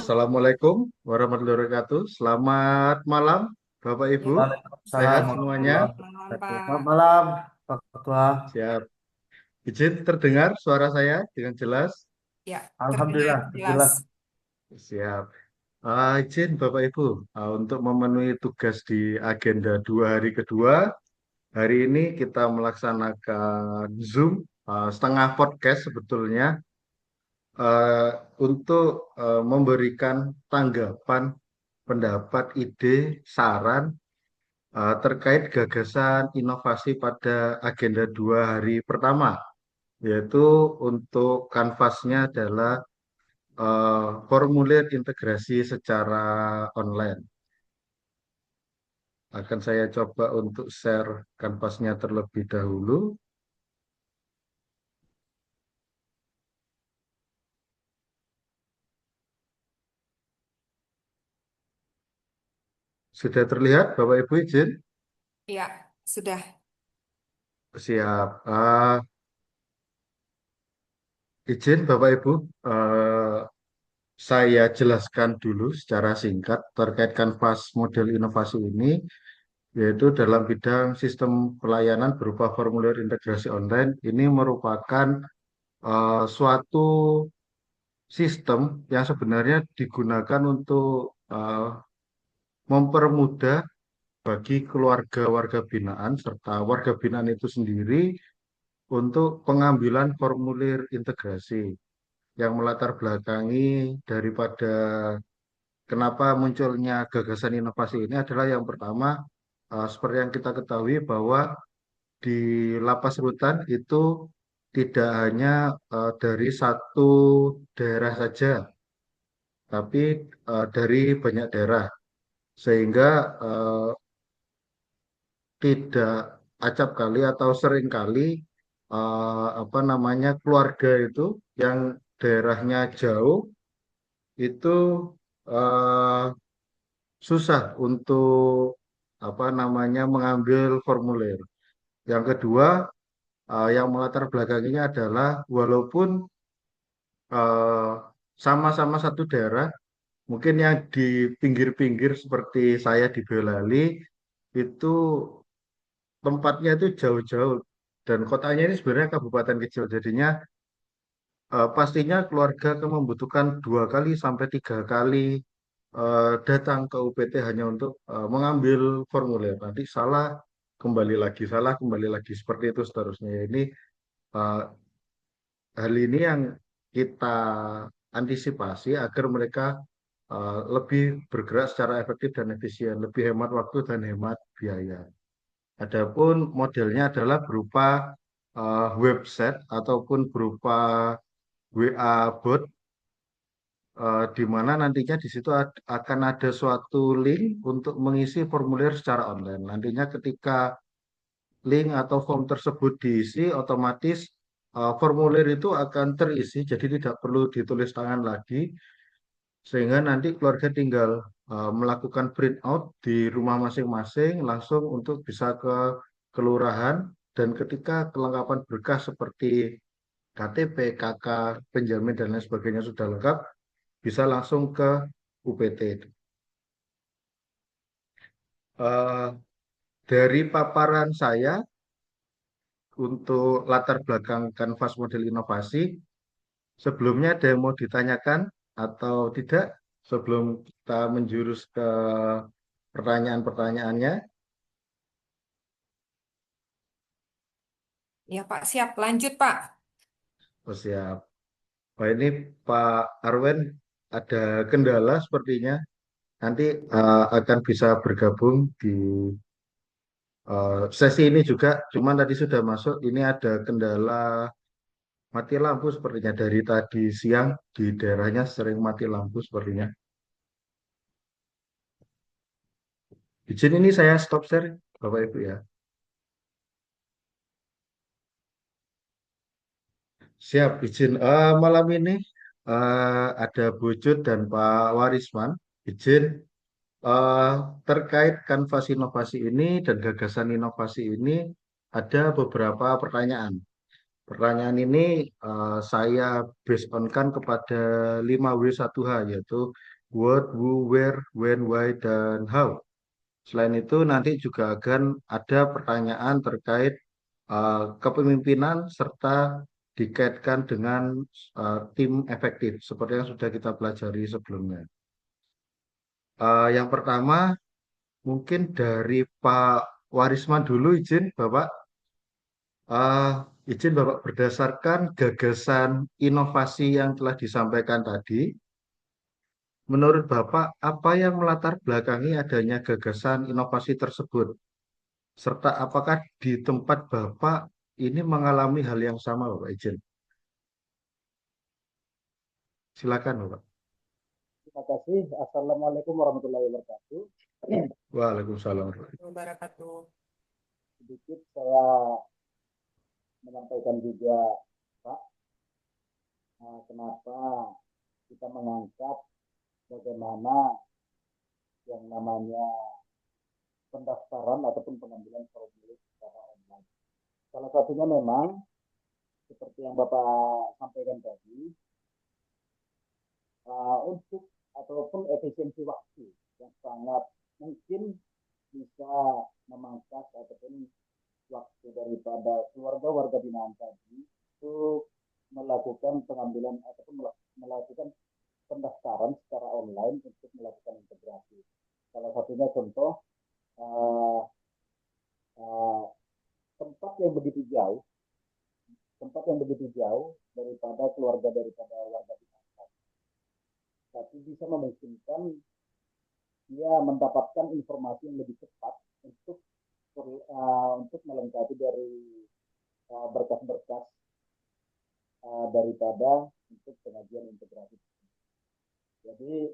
Assalamualaikum warahmatullahi wabarakatuh. Selamat malam, Bapak Ya, Ibu. Waalaikumsalam Sehat semuanya? warahmatullahi Malam, wabarakatuh. Selamat Pak. malam, Pak Ketua. Siap. Izin terdengar suara saya dengan jelas? Ya, terdengar Alhamdulillah, jelas. jelas. Siap. Izin Bapak Ibu, untuk memenuhi tugas di agenda 2 hari kedua, hari ini kita melaksanakan Zoom, setengah podcast sebetulnya, eh, untuk memberikan tanggapan, pendapat, ide, saran terkait gagasan inovasi pada agenda 2 hari pertama, yaitu untuk kanvasnya adalah formulir integrasi secara online. Akan saya coba untuk share kanvasnya terlebih dahulu. Sudah terlihat, Bapak Ibu izin? Ya, sudah. Siap. Izin Bapak Ibu, eh, saya jelaskan dulu secara singkat terkait kanvas model inovasi ini, yaitu dalam bidang sistem pelayanan berupa formulir integrasi online. Ini merupakan suatu sistem yang sebenarnya digunakan untuk mempermudah bagi keluarga warga binaan serta warga binaan itu sendiri untuk pengambilan formulir integrasi yang melatar belakangi daripada kenapa munculnya gagasan inovasi ini adalah yang pertama, seperti yang kita ketahui bahwa di lapas rutan itu tidak hanya dari satu daerah saja, tapi dari banyak daerah, sehingga eh, tidak acap kali atau sering kali apa namanya keluarga itu yang daerahnya jauh itu eh, susah untuk apa namanya mengambil formulir. Yang kedua, yang melatar belakanginya adalah walaupun eh, sama-sama satu daerah, mungkin yang di pinggir-pinggir seperti saya di Boyolali itu tempatnya itu jauh-jauh dan kotanya ini sebenarnya kabupaten kecil. Jadinya pastinya keluarga akan membutuhkan 2 kali sampai 3 kali datang ke UPT hanya untuk mengambil formulir. Nanti salah kembali lagi seperti itu seterusnya. Ini eh, hal ini yang kita antisipasi agar mereka lebih bergerak secara efektif dan efisien, lebih hemat waktu dan hemat biaya. Adapun modelnya adalah berupa website ataupun berupa WA bot, di mana nantinya di situ akan ada suatu link untuk mengisi formulir secara online. Nantinya ketika link atau form tersebut diisi, otomatis formulir itu akan terisi, jadi tidak perlu ditulis tangan lagi, sehingga nanti keluarga tinggal melakukan print out di rumah masing-masing, langsung untuk bisa ke kelurahan, dan ketika kelengkapan berkas seperti KTP, KK, penjamin, dan lain sebagainya sudah lengkap, bisa langsung ke UPT. Eh, dari paparan saya untuk latar belakang kanvas model inovasi, sebelumnya ada yang mau ditanyakan atau tidak sebelum kita menjurus ke pertanyaan-pertanyaannya? Ya, Pak, siap. Lanjut, Pak. Oh, siap. Pak ini Pak Arwen ada kendala sepertinya. Nanti akan bisa bergabung di sesi ini juga. Cuman tadi sudah masuk. Ini ada kendala mati lampu sepertinya dari tadi siang di daerahnya sering mati lampu sepertinya. Izin ini saya stop share, Bapak Ibu ya. Siap, izin. Malam ini ada Bu Jud dan Pak Warisman. Izin eh, terkait kanvas inovasi ini dan gagasan inovasi ini ada beberapa pertanyaan. Pertanyaan ini saya based on kan kepada 5W1H, yaitu what, who, where, when, why, dan how. Selain itu nanti juga akan ada pertanyaan terkait kepemimpinan serta dikaitkan dengan tim efektif seperti yang sudah kita pelajari sebelumnya. Yang pertama mungkin dari Pak Warisman dulu, izin Bapak. Ah, izin Bapak, berdasarkan gagasan inovasi yang telah disampaikan tadi, menurut Bapak apa yang melatar belakangi adanya gagasan inovasi tersebut? Serta apakah di tempat Bapak ini mengalami hal yang sama, Bapak izin? Silakan, Bapak. Terima kasih. Assalamualaikum warahmatullahi wabarakatuh. Waalaikumsalam. Wabarakatuh. Sedikit saya menyampaikan juga, Pak, kenapa kita mengangkat bagaimana yang namanya pendaftaran ataupun pengambilan formulir secara online. Salah satunya memang seperti yang Bapak sampaikan tadi, untuk ataupun efisiensi waktu yang sangat mungkin bisa memangkas ataupun waktu daripada keluarga warga binaan tadi untuk melakukan pengambilan ataupun melakukan pendaftaran secara online untuk melakukan integrasi. Salah satunya contoh uh, uh, tempat yang begitu jauh, tempat yang begitu jauh daripada keluarga daripada warga binaan, tapi bisa memungkinkan dia mendapatkan informasi yang lebih cepat untuk melengkapi dari berkas-berkas daripada untuk pengajian integrasi. Jadi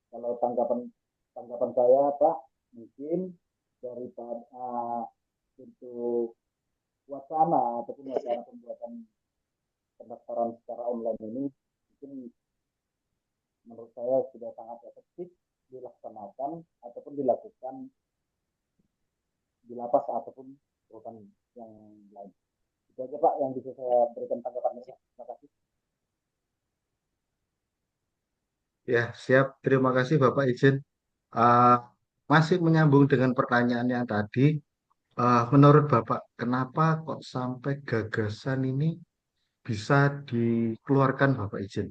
kalau tanggapan tanggapan saya Pak, mungkin daripada untuk wacana ataupun wacana pembuatan pendaftaran secara online ini mungkin menurut saya sudah sangat efektif dilaksanakan ataupun dilakukan di lapas ataupun rutan yang lain. Itu aja Pak yang bisa saya berikan tanggapannya. Terima kasih. Ya, siap. Terima kasih Bapak izin. Ah, masih menyambung dengan pertanyaan yang tadi. Menurut Bapak, kenapa kok sampai gagasan ini bisa dikeluarkan, Bapak izin?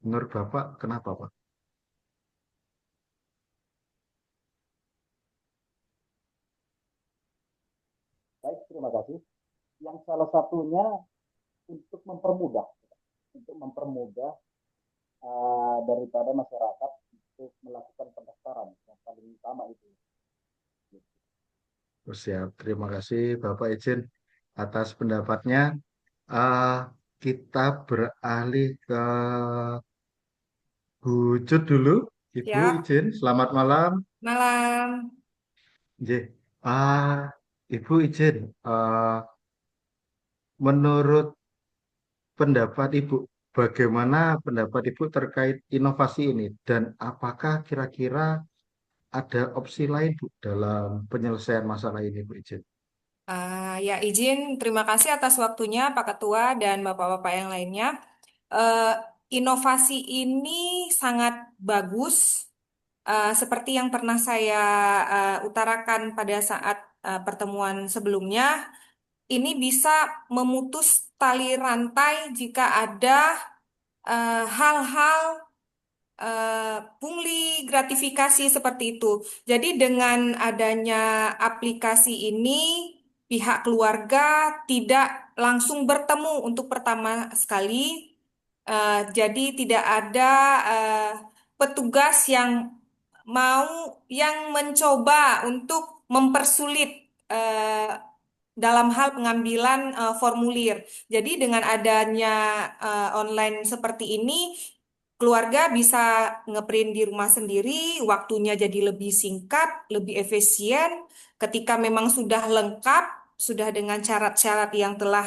Menurut Bapak, kenapa, Pak? Baik, terima kasih. Yang salah satunya untuk mempermudah, untuk mempermudah daripada masyarakat untuk melakukan pendaftaran yang paling utama itu. Oh, siap. Terima kasih, Bapak izin atas pendapatnya. Ah, kita beralih ke Bu Cut dulu. Ibu Siap. izin, selamat malam. Malam. J. Ibu izin, menurut pendapat Ibu, bagaimana pendapat Ibu terkait inovasi ini dan apakah kira-kira ada opsi lain Bu dalam penyelesaian masalah ini Bu izin? Ya izin, terima kasih atas waktunya Pak Ketua dan Bapak-Bapak yang lainnya. Eh, inovasi ini sangat bagus, seperti yang pernah saya utarakan pada saat pertemuan sebelumnya. Ini bisa memutus tali rantai jika ada hal-hal pungli gratifikasi seperti itu. Jadi dengan adanya aplikasi ini, pihak keluarga tidak langsung bertemu untuk pertama sekali. Jadi tidak ada eh, petugas yang mencoba untuk mempersulit eh, dalam hal pengambilan formulir. Jadi dengan adanya online seperti ini, keluarga bisa ngeprint di rumah sendiri, waktunya jadi lebih singkat, lebih efisien. Ketika memang sudah lengkap, sudah dengan syarat-syarat yang telah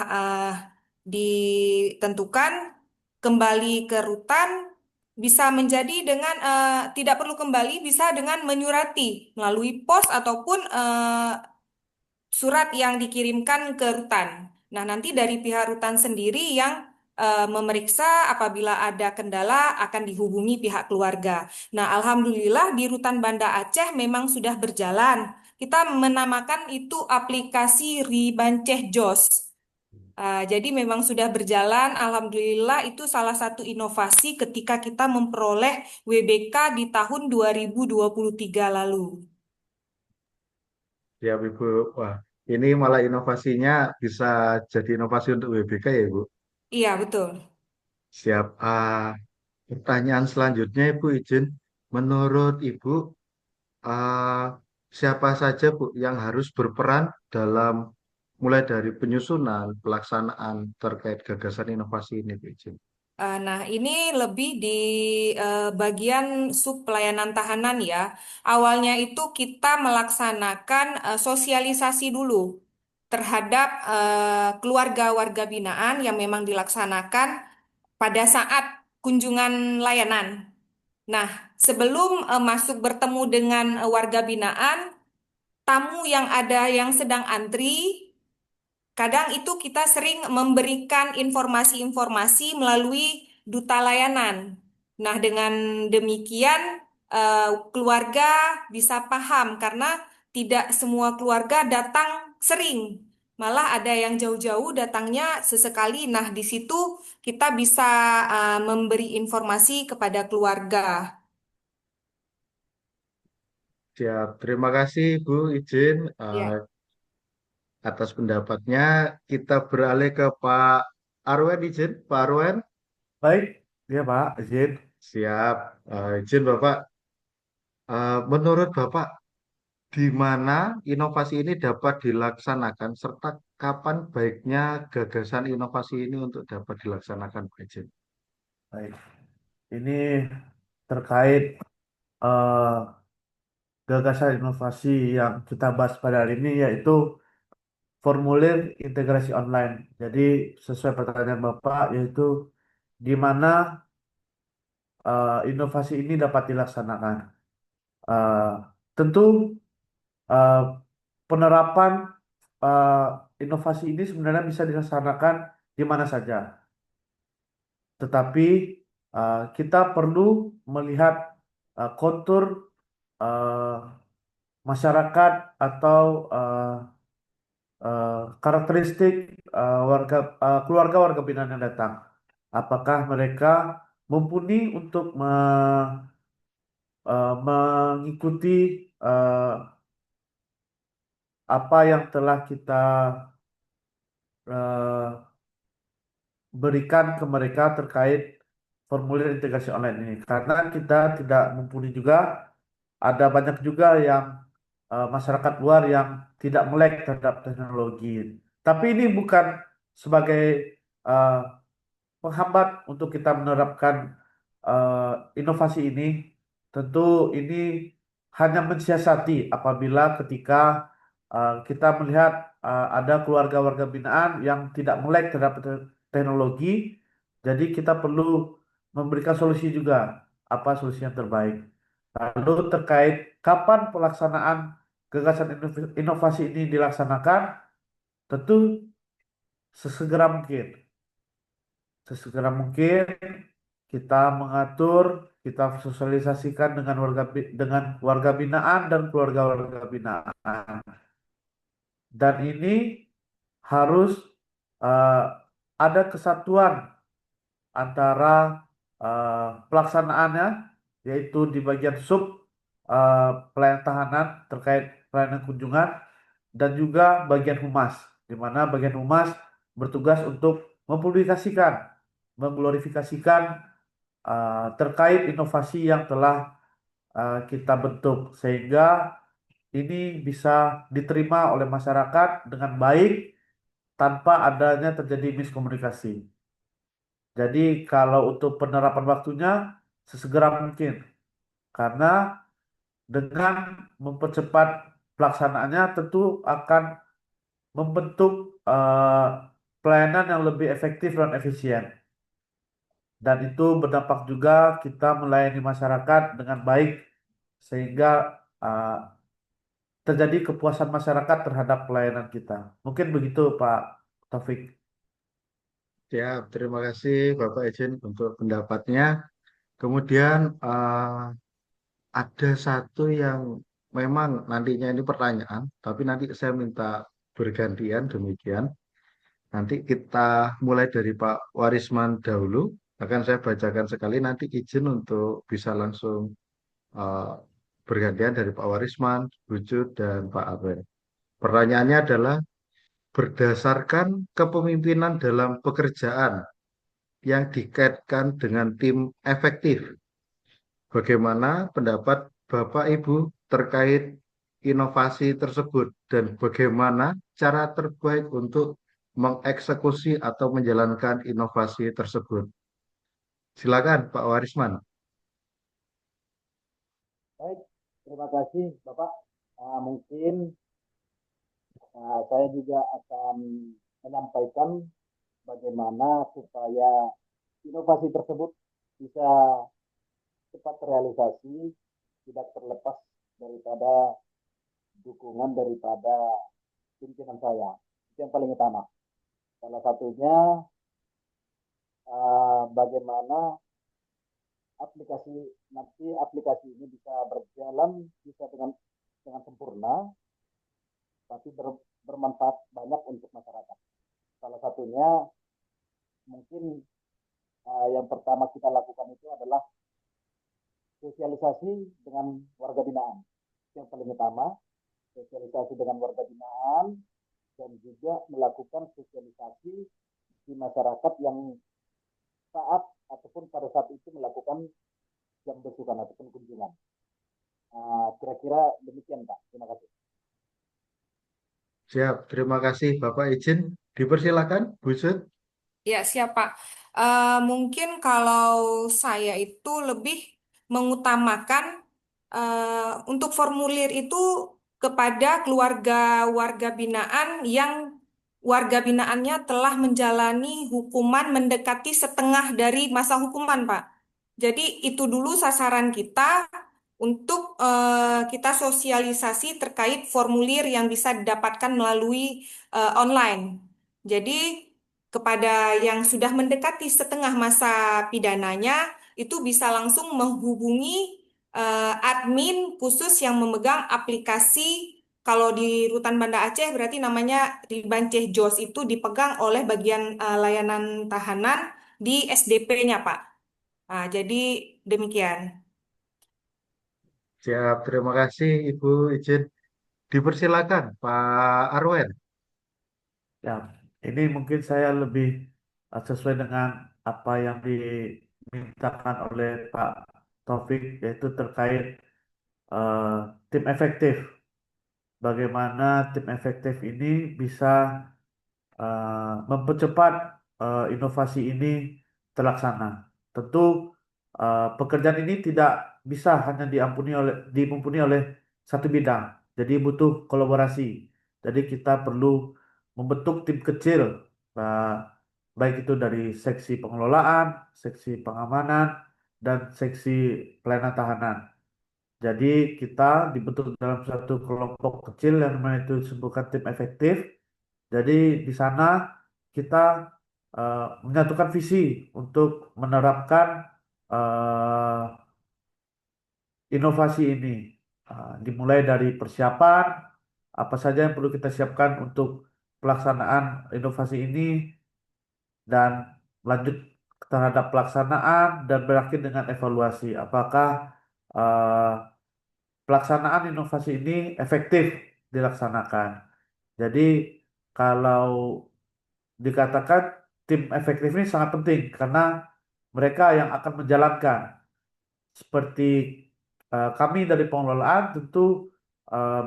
ditentukan, kembali ke rutan bisa menjadi dengan tidak perlu kembali, bisa dengan menyurati melalui pos ataupun surat yang dikirimkan ke rutan. Nah, nanti dari pihak rutan sendiri yang memeriksa apabila ada kendala akan dihubungi pihak keluarga. Nah, alhamdulillah di Rutan Banda Aceh memang sudah berjalan. Kita menamakan itu aplikasi Ribanceh Jos. Jadi memang sudah berjalan, alhamdulillah itu salah satu inovasi ketika kita memperoleh WBK di tahun 2023 lalu. Siap Ibu. Wah, ini malah inovasinya bisa jadi inovasi untuk WBK ya Ibu. Iya, betul. Siap. Pertanyaan selanjutnya Ibu izin, menurut Ibu ah, siapa saja Bu yang harus berperan dalam mulai dari penyusunan, pelaksanaan terkait gagasan inovasi ini Bu izin. Nah, ini lebih di bagian sub pelayanan tahanan ya. Awalnya itu kita melaksanakan sosialisasi dulu terhadap keluarga warga binaan yang memang dilaksanakan pada saat kunjungan layanan. Nah, sebelum masuk bertemu dengan warga binaan, tamu yang ada yang sedang antri, kadang itu kita sering memberikan informasi-informasi melalui duta layanan. Nah, dengan demikian keluarga bisa paham karena tidak semua keluarga datang sering. Malah ada yang jauh-jauh datangnya sesekali. Nah, di situ kita bisa memberi informasi kepada keluarga. Siap. Terima kasih Bu izin Ya. atas pendapatnya. Kita beralih ke Pak Arwen izin. Pak Arwen, Baik, ya Pak, izin. siap. Izin Bapak. Menurut Bapak, di mana inovasi ini dapat dilaksanakan serta kapan baiknya gagasan inovasi ini untuk dapat dilaksanakan, Pak Jen? Baik. Ini terkait eh, gagasan inovasi yang kita bahas pada hari ini yaitu formulir integrasi online. Jadi sesuai pertanyaan Bapak yaitu di mana inovasi ini dapat dilaksanakan. Eh, Tentu eh, penerapan eh, inovasi ini sebenarnya bisa dilaksanakan di mana saja. Tetapi kita perlu melihat kontur eh, masyarakat atau karakteristik keluarga warga binaan yang datang. Apakah mereka mumpuni untuk mengikuti eh, apa yang telah kita eh, berikan ke mereka terkait formulir integrasi online ini. Karena kita tidak mumpuni juga, ada banyak juga yang masyarakat luar yang tidak melek terhadap teknologi. Tapi ini bukan sebagai eh, penghambat untuk kita menerapkan eh, inovasi ini. Tentu ini hanya mensiasati apabila ketika kita melihat ada keluarga warga binaan yang tidak melek terhadap teknologi, jadi kita perlu memberikan solusi juga apa solusi yang terbaik. Lalu terkait kapan pelaksanaan gagasan inovasi ini dilaksanakan, tentu sesegera mungkin. Sesegera mungkin kita mengatur, kita sosialisasikan dengan warga binaan dan keluarga-warga binaan. Dan ini harus eh, ada kesatuan antara pelaksanaannya, yaitu di bagian sub pelayanan tahanan terkait pelayanan kunjungan dan juga bagian humas, di mana bagian humas bertugas untuk mempublikasikan, mengglorifikasikan terkait inovasi yang telah kita bentuk sehingga ini bisa diterima oleh masyarakat dengan baik tanpa adanya terjadi miskomunikasi. Jadi kalau untuk penerapan waktunya sesegera mungkin karena dengan mempercepat pelaksanaannya tentu akan membentuk pelayanan yang lebih efektif dan efisien. Dan itu berdampak juga kita melayani masyarakat dengan baik sehingga terjadi kepuasan masyarakat terhadap pelayanan kita. Mungkin begitu, Pak Taufik. Siap, terima kasih Bapak Izin untuk pendapatnya. Kemudian ada satu yang memang nantinya ini pertanyaan, tapi nanti saya minta bergantian demikian. Nanti kita mulai dari Pak Warisman dahulu. Akan saya bacakan sekali, nanti izin untuk bisa langsung eh, bergantian dari Pak Warisman, Wujud, dan Pak Abel. Pertanyaannya adalah, berdasarkan kepemimpinan dalam pekerjaan yang dikaitkan dengan tim efektif, bagaimana pendapat Bapak Ibu terkait inovasi tersebut dan bagaimana cara terbaik untuk mengeksekusi atau menjalankan inovasi tersebut? Silakan Pak Warisman. Baik, terima kasih Bapak. Mungkin saya juga akan menyampaikan bagaimana supaya inovasi tersebut bisa cepat terrealisasi, tidak terlepas daripada dukungan daripada pimpinan saya. Itu yang paling utama. Salah satunya bagaimana aplikasi ini bisa berjalan bisa dengan sempurna, tapi bermanfaat banyak untuk masyarakat. Salah satunya mungkin yang pertama kita lakukan itu adalah sosialisasi dengan warga binaan. Itu yang paling utama, sosialisasi dengan warga binaan dan juga melakukan sosialisasi di masyarakat yang saat ataupun pada saat itu melakukan jam besukan ataupun kunjungan. Kira-kira demikian Pak. Terima kasih. Siap, terima kasih Bapak izin. Dipersilakan, Bu Sud. Ya, siapa? Mungkin kalau saya itu lebih mengutamakan untuk formulir itu kepada keluarga warga binaan yang warga binaannya telah menjalani hukuman mendekati setengah dari masa hukuman, Pak. Jadi itu dulu sasaran kita untuk kita sosialisasi terkait formulir yang bisa didapatkan melalui online. Jadi kepada yang sudah mendekati setengah masa pidananya itu bisa langsung menghubungi admin khusus yang memegang aplikasi. Kalau di Rutan Banda Aceh berarti namanya Ribanceh Jos, itu dipegang oleh bagian layanan tahanan di SDP-nya, Pak. Nah, jadi demikian. Siap, terima kasih Ibu izin. Dipersilakan Pak Arwen. Ya, ini mungkin saya lebih sesuai dengan apa yang dimintakan oleh Pak Taufik, yaitu terkait eh, tim efektif. Bagaimana tim efektif ini bisa mempercepat inovasi ini terlaksana. Tentu pekerjaan ini tidak bisa hanya dimumpuni oleh satu bidang. Jadi butuh kolaborasi. Jadi kita perlu membentuk tim kecil, uh, baik itu dari seksi pengelolaan, seksi pengamanan, dan seksi pelayanan tahanan. Jadi kita dibentuk dalam satu kelompok kecil yang namanya itu disebutkan tim efektif. Jadi di sana kita menyatukan visi untuk menerapkan eh, inovasi ini. Dimulai dari persiapan, apa saja yang perlu kita siapkan untuk pelaksanaan inovasi ini, dan lanjut terhadap pelaksanaan dan berakhir dengan evaluasi. Apakah eh, pelaksanaan inovasi ini efektif dilaksanakan. Jadi kalau dikatakan tim efektif ini sangat penting karena mereka yang akan menjalankan. Seperti kami dari pengelolaan tentu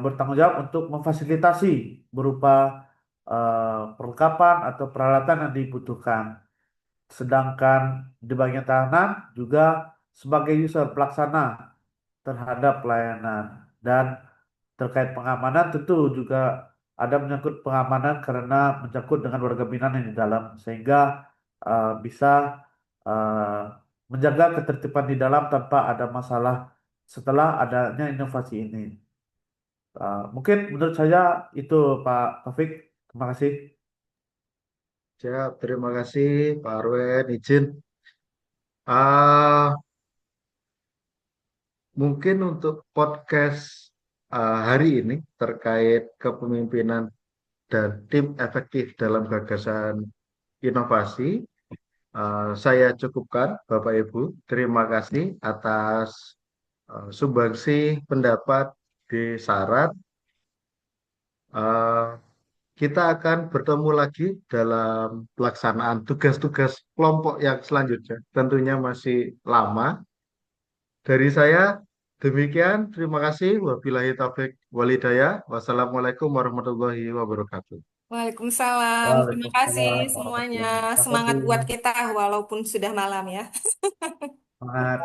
bertanggung jawab untuk memfasilitasi berupa perlengkapan atau peralatan yang dibutuhkan. Sedangkan di bagian tahanan juga sebagai user pelaksana terhadap pelayanan, dan terkait pengamanan tentu juga ada menyangkut pengamanan karena menyangkut dengan warga binaan yang di dalam, sehingga bisa uh, menjaga ketertiban di dalam tanpa ada masalah setelah adanya inovasi ini. Mungkin menurut saya itu Pak Taufik. Terima kasih. Siap, terima kasih Pak Arwen. Izin. Ah, mungkin untuk podcast hari ini terkait kepemimpinan dan tim efektif dalam gagasan inovasi, saya cukupkan, Bapak Ibu. Terima kasih atas sumbangsi pendapat di Sarat. Eh, kita akan bertemu lagi dalam pelaksanaan tugas-tugas kelompok yang selanjutnya. Tentunya masih lama. Dari saya, demikian. Terima kasih. Wabillahi taufik walhidayah. Wassalamualaikum warahmatullahi wabarakatuh. Waalaikumsalam. Terima kasih Waalaikumsalam semuanya. warahmatullahi Semangat wabarakatuh. buat kita walaupun sudah malam ya. Semangat.